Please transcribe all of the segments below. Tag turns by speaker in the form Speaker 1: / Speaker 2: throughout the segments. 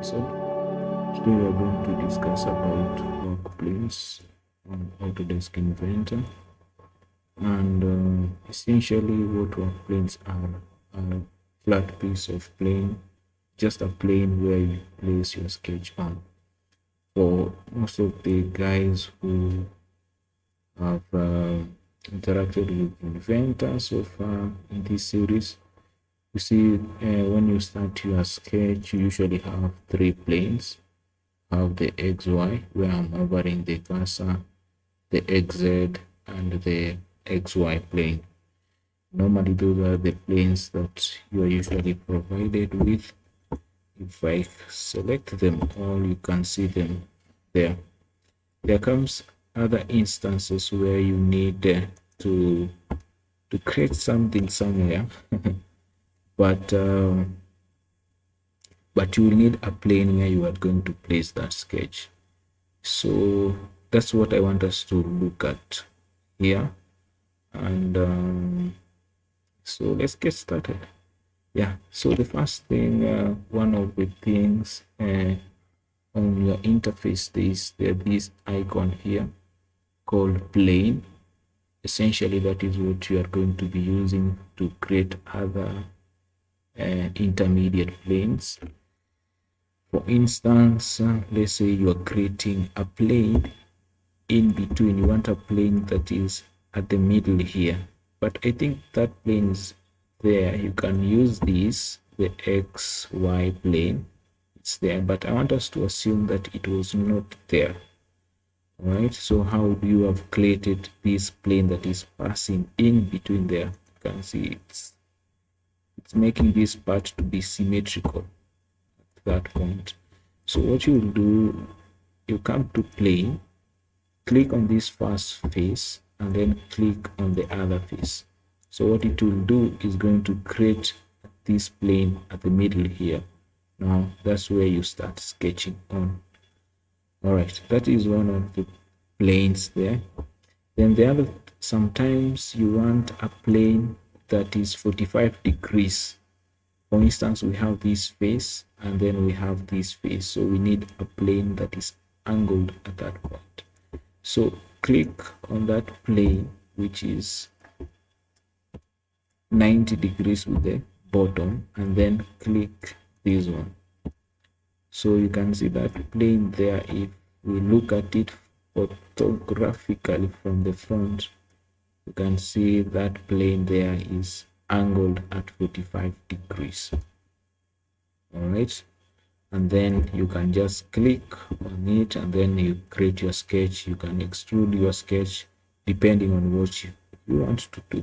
Speaker 1: Today we are going to discuss about work planes on Autodesk Inventor, and essentially what work planes are a flat piece of plane, just a plane where you place your sketch on. For most of the guys who have interacted with Inventor so far in this series, you see when you start your sketch, you usually have three planes. Have the XY where I'm hovering the cursor, the XZ, and the XY plane. Normally those are the planes that you are usually provided with. If I select them all, you can see them there. There comes other instances where you need to create something somewhere, but you will need a plane where you are going to place that sketch. So that's what I want us to look at here, and so let's get started. Yeah, so the first thing, one of the things on your interface is this icon here called plane. Essentially that is what you are going to be using to create other intermediate planes. For instance, let's say you are creating a plane in between. You want a plane that is at the middle here, but I think that plane is there. You can use this, the XY plane. It's there, but I want us to assume that it was not there. All right, so how do you have created this plane that is passing in between there? You can see it's making this part to be symmetrical at that point. So what you will do, you come to plane, click on this first face, and then click on the other face. So what it will do is going to create this plane at the middle here. Now that's where you start sketching on. All right, that is one of the planes there. Then the other, sometimes you want a plane that is 45 degrees. For instance, we have this face and then we have this face. So we need a plane that is angled at that point. So click on that plane, which is 90 degrees with the bottom, and then click this one. So you can see that plane there. If we look at it photographically from the front, you can see that plane there is angled at 45 degrees. All right, and then you can just click on it and then you create your sketch. You can extrude your sketch depending on what you want to do.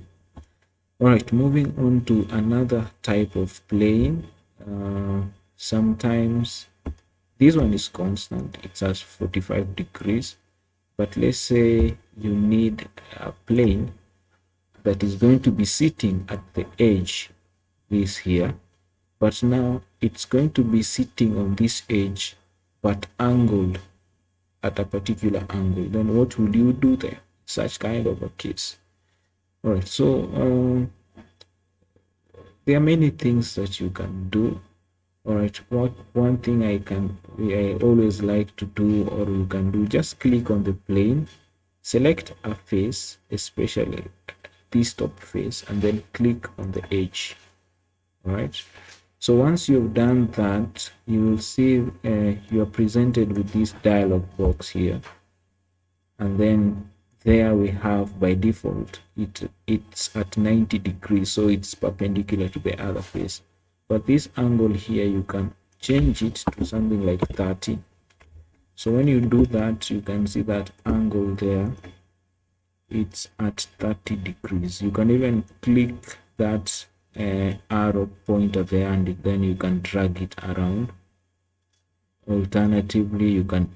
Speaker 1: All right, moving on to another type of plane. Sometimes this one is constant, it's at 45 degrees, but let's say you need a plane that is going to be sitting at the edge, this here, but now it's going to be sitting on this edge but angled at a particular angle. Then what will you do there? Such kind of a case. All right, so there are many things that you can do. All right, one thing I always like to do, or you can do, just click on the plane, select a face, especially this top face, and then click on the edge. All right, so once you've done that, you will see you are presented with this dialog box here, and then there we have, by default, it's at 90 degrees, so it's perpendicular to the other face. But this angle here, you can change it to something like 30. So when you do that, you can see that angle there, it's at 30 degrees. You can even click that arrow pointer there, and then you can drag it around. Alternatively, you can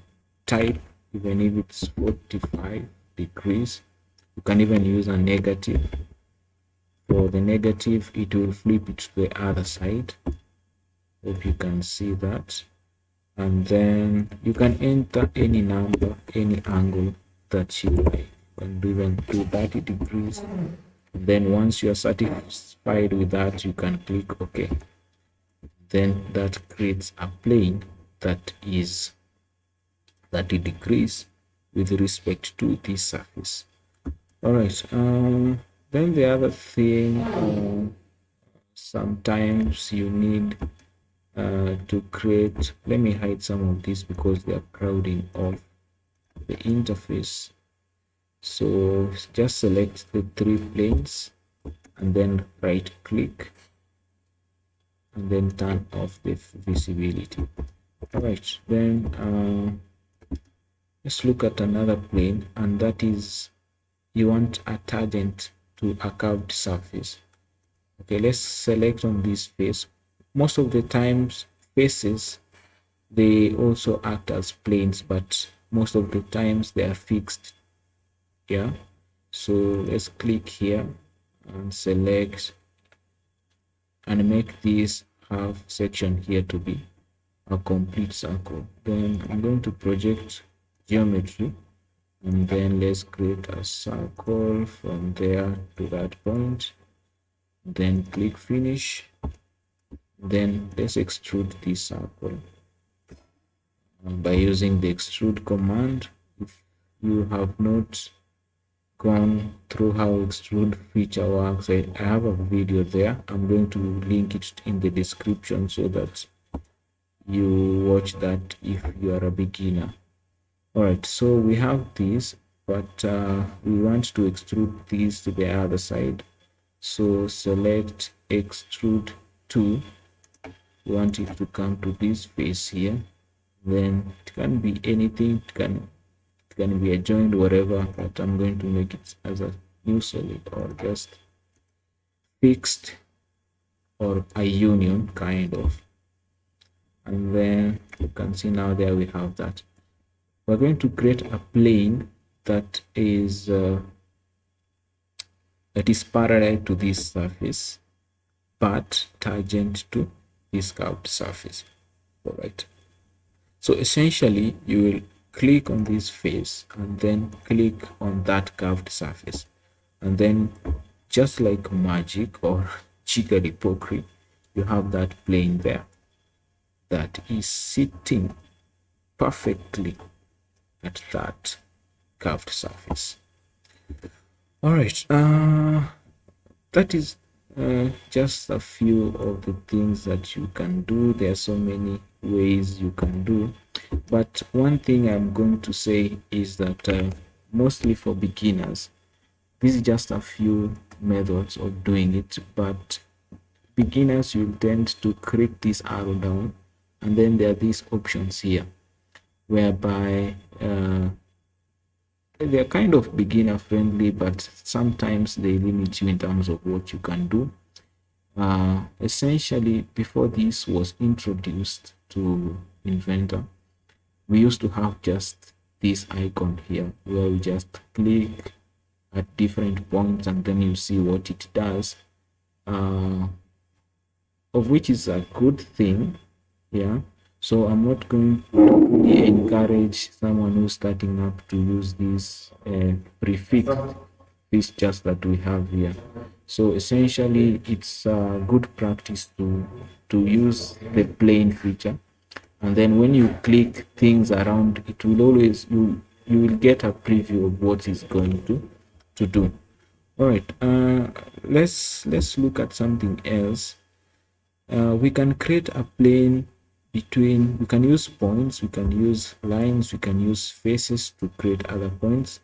Speaker 1: type, even if it's 45 degrees. You can even use a negative. For the negative, it will flip it to the other side. Hope you can see that. And then you can enter any number, any angle that you like. You can even do 30 degrees. And then once you are satisfied with that, you can click OK. Then that creates a plane that is 30 degrees with respect to this surface. All right, then the other thing, sometimes you need to create, let me hide some of these because they are crowding off the interface. So just select the 3 planes and then right click and then turn off the visibility. All right, then let's look at another plane, and that is you want a tangent to a curved surface. Okay, let's select on this face. Most of the times faces, they also act as planes, but most of the times they are fixed. Yeah, so let's click here and select and make this half section here to be a complete circle. Then I'm going to project geometry, and then let's create a circle from there to that point, then click finish. Then let's extrude this circle by using the extrude command. If you have not gone through how extrude feature works, I have a video there. I'm going to link it in the description so that you watch that if you are a beginner. All right, so we have this, but we want to extrude this to the other side. So select extrude to, we want it to come to this face here. Then it can be anything, it can be a joint, whatever, but I'm going to make it as a new solid or just fixed or a union kind of. And then you can see now there we have that. We're going to create a plane that is parallel to this surface but tangent to this curved surface. All right, so essentially you will click on this face and then click on that curved surface, and then just like magic or chickadee you have that plane there that is sitting perfectly at that curved surface. All right, that is just a few of the things that you can do. There are so many ways you can do, but one thing I'm going to say is that mostly for beginners, this is just a few methods of doing it, but beginners will tend to click this arrow down, and then there are these options here whereby they're kind of beginner friendly, but sometimes they limit you in terms of what you can do. Essentially, before this was introduced to Inventor, we used to have just this icon here where we just click at different points and then you see what it does, of which is a good thing. Yeah, so I'm not going to really encourage someone who's starting up to use this prefixed features that we have here. So essentially it's a good practice to use the plane feature, and then when you click things around, it will always, you will get a preview of what it's going to do. All right, let's look at something else. We can create a plane between, we can use points, we can use lines, we can use faces to create other points.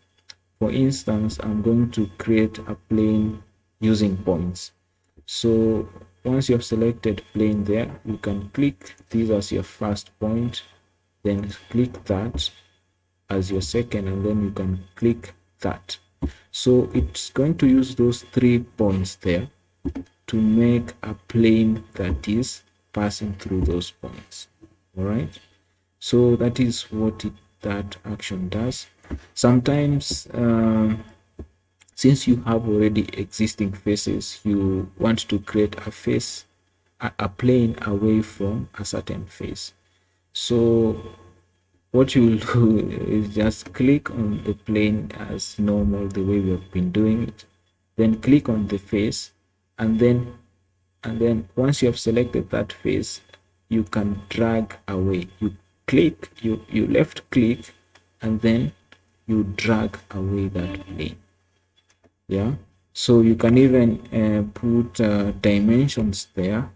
Speaker 1: For instance, I'm going to create a plane using points. So once you have selected plane there, you can click this as your first point, then click that as your second, and then you can click that. So it's going to use those 3 points there to make a plane that is passing through those points. All right, so that is what that action does. Sometimes since you have already existing faces, you want to create a face, a plane away from a certain face. So what you will do is just click on the plane as normal, the way we have been doing it, then click on the face, and then once you have selected that face, you can drag away. click, you left click, and then you drag away that plane. Yeah, so you can even put dimensions there.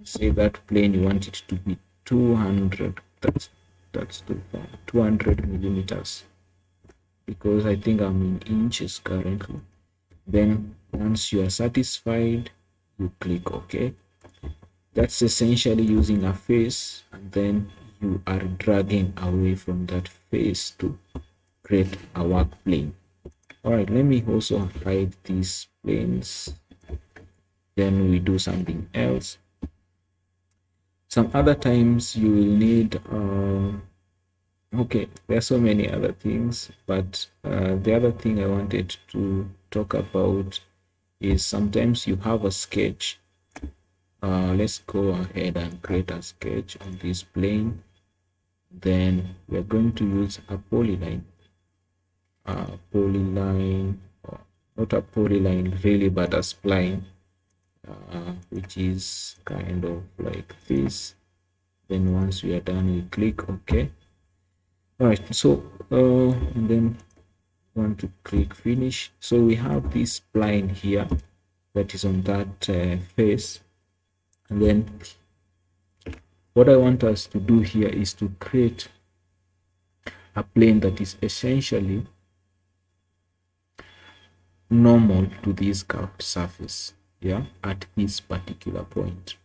Speaker 1: Say that plane you want it to be 200. That's too far. 200 millimeters, because I think I'm in inches currently. Then once you are satisfied, you click OK. That's essentially using a face, and then you are dragging away from that face to create a work plane. All right, let me also hide these planes. Then we do something else. Some other times you will need okay, there are so many other things, but the other thing I wanted to talk about is sometimes you have a sketch. Let's go ahead and create a sketch on this plane. Then we're going to use a polyline. Not a polyline really, but a spline, which is kind of like this. Then once we are done, we click OK. All right, so and then want to click finish. So we have this spline here that is on that face, and then what I want us to do here is to create a plane that is essentially normal to this curved surface, yeah, at this particular point.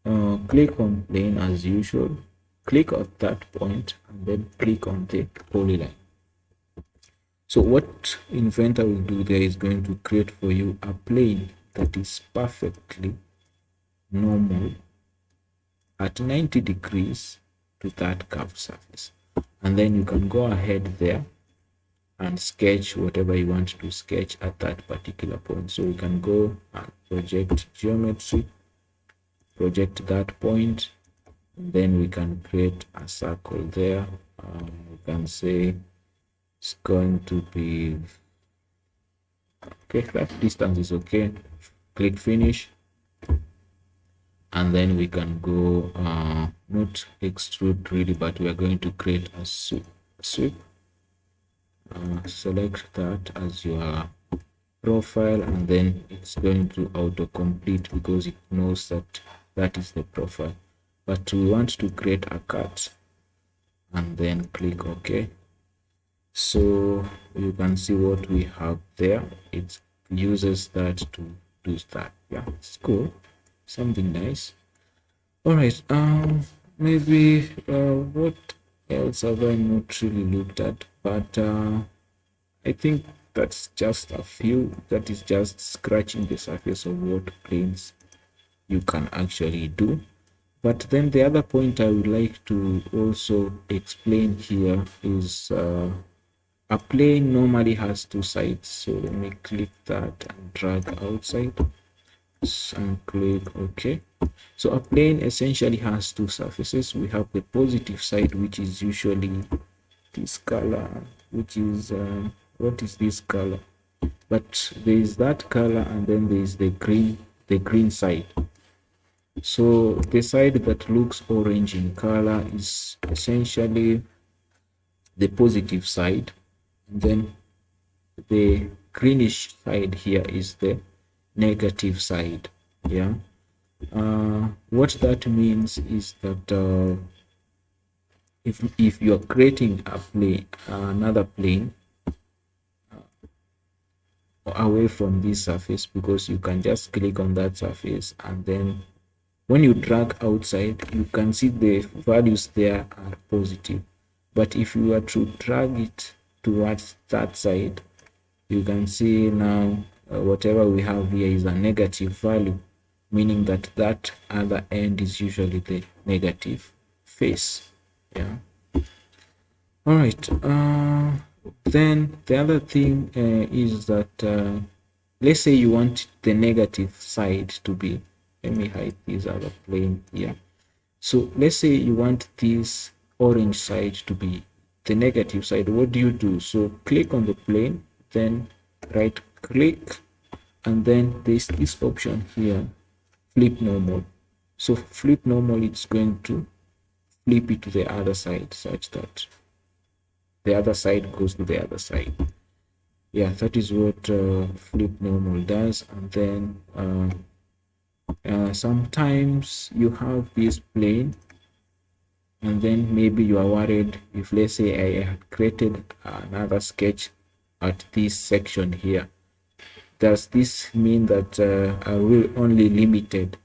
Speaker 1: Click on plane as usual, click at that point, and then click on the polyline. So what Inventor will do there is going to create for you a plane that is perfectly normal at 90 degrees to that curved surface. And then you can go ahead there and sketch whatever you want to sketch at that particular point. So we can go and project geometry, project that point, and then we can create a circle there. We can say it's going to be okay, that distance is okay. Click finish, and then we can go not extrude really, but we are going to create a sweep. Select that as your profile, and then it's going to autocomplete because it knows that that is the profile. But we want to create a cut, and then click OK. So you can see what we have there. It uses that to do that. Yeah, it's cool, something nice. All right, maybe what else have I not really looked at? But I think that's just a few. That is just scratching the surface of what planes you can actually do. But then the other point I would like to also explain here is a plane normally has two sides. So let me click that and drag outside and click OK. So a plane essentially has two surfaces. We have the positive side, which is usually this color, which is what is this color? But there is that color, and then there is the green side. So the side that looks orange in color is essentially the positive side, and then the greenish side here is the negative side. Yeah. What that means is that if you're creating a plane, another plane away from this surface, because you can just click on that surface, and then when you drag outside, you can see the values there are positive. But if you were to drag it towards that side, you can see now whatever we have here is a negative value, meaning that that other end is usually the negative face. Yeah. All right. Then the other thing is that let's say you want the negative side to be, let me hide this other plane here. So let's say you want this orange side to be the negative side. What do you do? So click on the plane, then right click, and then there's this option here, flip normal. So flip normal, it's going to flip it to the other side such that the other side goes to the other side. Yeah, that is what flip normal does. And then sometimes you have this plane, and then maybe you are worried if, let's say, I had created another sketch at this section here. Does this mean that I will only limited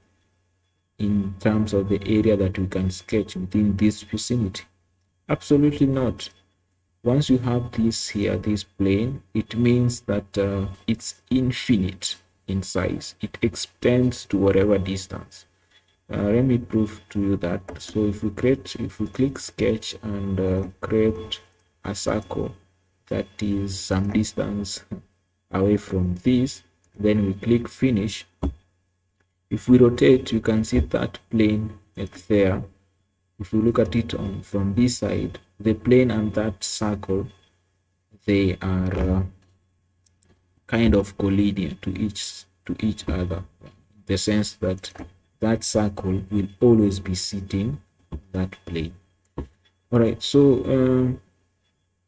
Speaker 1: in terms of the area that we can sketch within this vicinity? Absolutely not. Once you have this here, this plane, it means that it's infinite in size. It extends to whatever distance. Let me prove to you that. So if we click sketch and create a circle that is some distance away from this, then we click finish. If we rotate, you can see that plane there. If we look at it from this side, the plane and that circle, they are kind of colliding to each other, in the sense that that circle will always be sitting on that plane. All right, so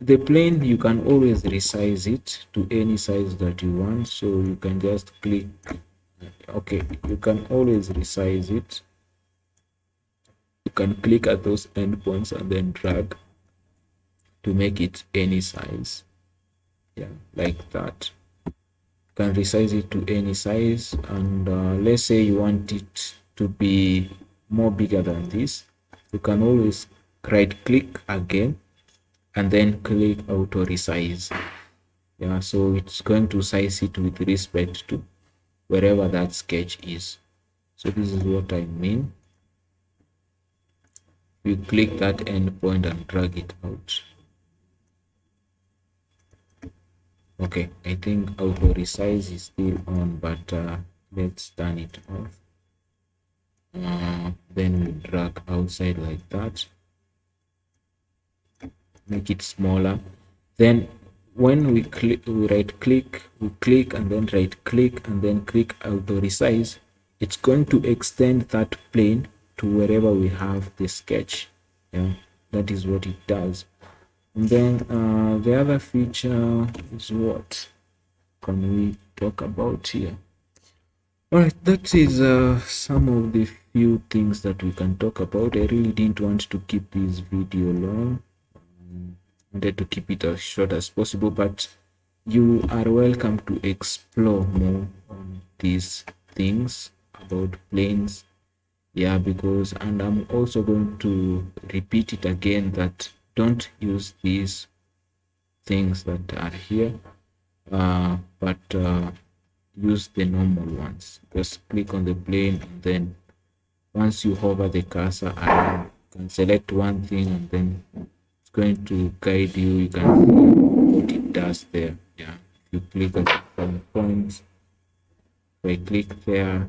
Speaker 1: the plane, you can always resize it to any size that you want. So you can just click, okay, you can always resize it. You can click at those endpoints and then drag to make it any size. Yeah, like that. You can resize it to any size, and let's say you want it to be more bigger than this. You can always right click again and then click auto resize. Yeah, so it's going to size it with respect to wherever that sketch is. So this is what I mean. You click that endpoint and drag it out. Okay, I think auto resize is still on, but let's turn it off. Then we drag outside like that, make it smaller. Then when we right click, we click and then right click and then click auto resize, it's going to extend that plane to wherever we have the sketch. Yeah, that is what it does. And then the other feature is, what can we talk about here? All right, that is some of the few things that we can talk about. I really didn't want to keep this video long. I wanted to keep it as short as possible, but you are welcome to explore more on these things about planes. Yeah, because, and I'm also going to repeat it again, that don't use these things that are here, but use the normal ones. Just click on the plane, and then once you hover the cursor around, you can select one thing, and then it's going to guide you. You can see what it does there. Yeah, if you click at some points, if I click there,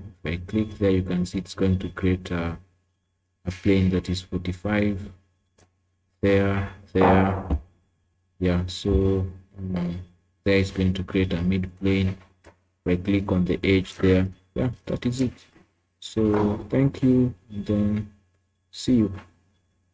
Speaker 1: you can see it's going to create a plane that is 45 there. Yeah, so there is going to create a mid plane. If I click on the edge there, yeah, that is it. So thank you, and then see you.